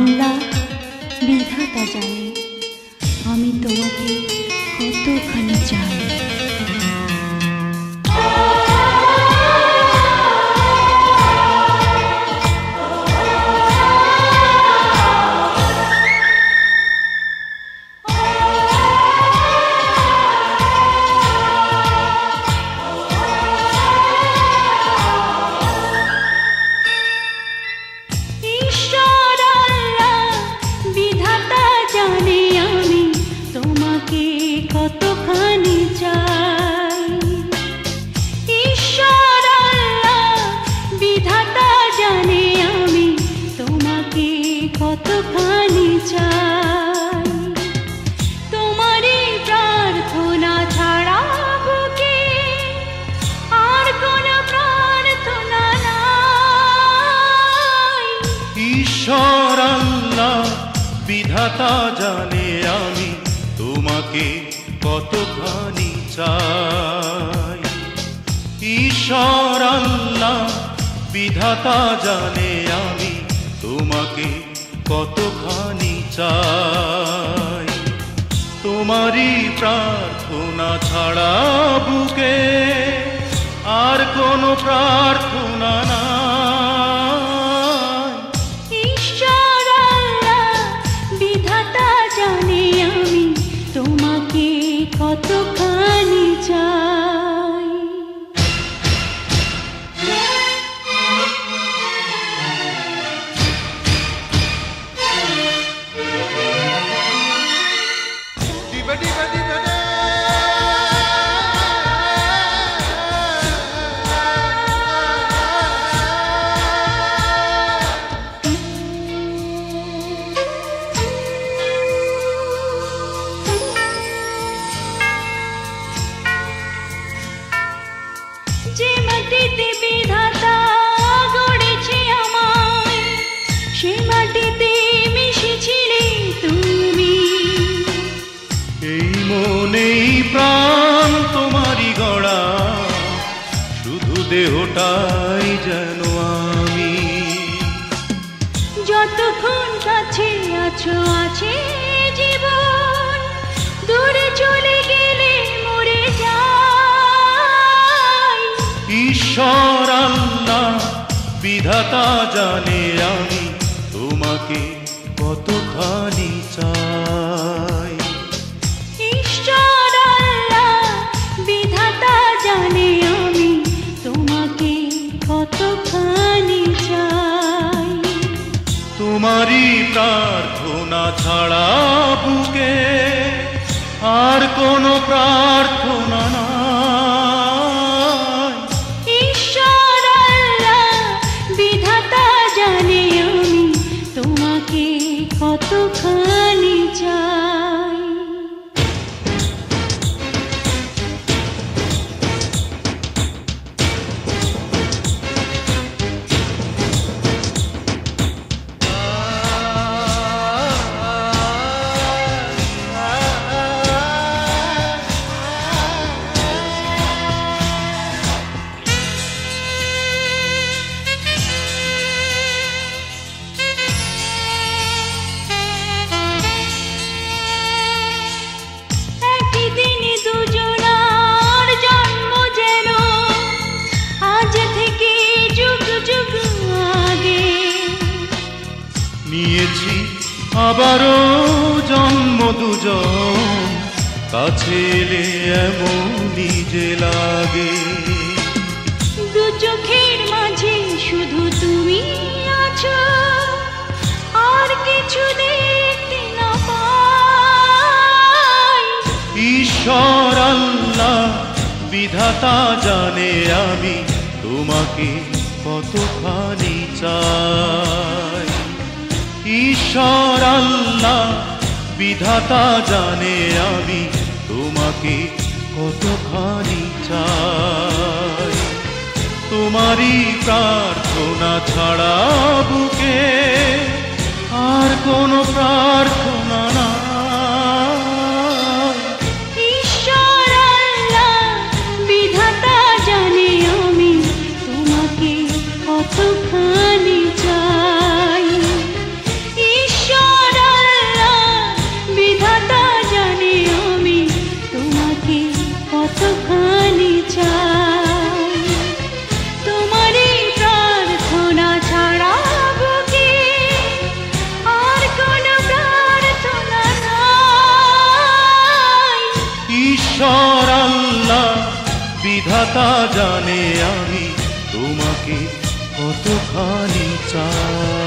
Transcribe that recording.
আল্লাহ বিধাতা জানে আমি তোমাকে কতখানি চাই। কতখানি চাই ঈশ্বর আল্লাহ বিধাতা জানে আমি তোমাকে কতখানি চাই। তোমারই প্রার্থনা ছাড়া বুকে আর কোনো প্রার্থনা নাই। ঈশ্বর আল্লাহ বিধাতা জানে আমি তোমাকে কতখানি চাই। ঈশ্বর আল্লাহ বিধাতা জানে আমি তোমাকে কতখানি চাই। তোমারই প্রার্থনা ছাড়া বুকে আর কোনো প্রার্থনা নাই। ঈশ্বর আল্লাহ বিধাতা জানে আমি তোমাকে কতখানি চাই। যে মাটিতে বিধাতা গড়েছে আমায় সে মাটিতে মিশেছিলে তুমি। এই মনেই প্রাণ তোমারই গড়া শুধু দেহটাই যেন আমি। যতক্ষণ কাছে আছো আছে জীবন দূরে চলে গেলে মরে যাই। ঈশ্বর আল্লাহ বিধাতা জানে আমি তোমাকে কতখানি চাই। ঈশ্বর আল্লাহ বিধাতা জানে আমি তোমাকে কতখানি চাই। তোমারই প্রার্থনা ছাড়া বুকে আর কোনো প্রার্থনা নাই। ঈশ্বর আল্লাহ বিধাতা জানে আমি তোমাকে কতখানি চাই। নিয়েছি আবারও জন্ম দুজন কাছে এলে এমন নিজে লাগে। দু চোখের মাঝে শুধু তুমি আছো আর কিছু দেখতে না পাই। ঈশ্বর আল্লাহ বিধাতা জানে আমি তোমাকে কতখানি চাই। ঈশ্বর আল্লাহ বিধাতা জানে আমি তোমাকে কতখানি চাই। তোমারই প্রার্থনা ছাড়া বুকে আর কোনো প্রার্থনা না। ঈশ্বর আল্লাহ বিধাতা জানে আমি তোমাকে কতখানি চাই। ঈশ্বর আল্লাহ বিধাতা জানে আমি তোমাকে কতখানি চাই।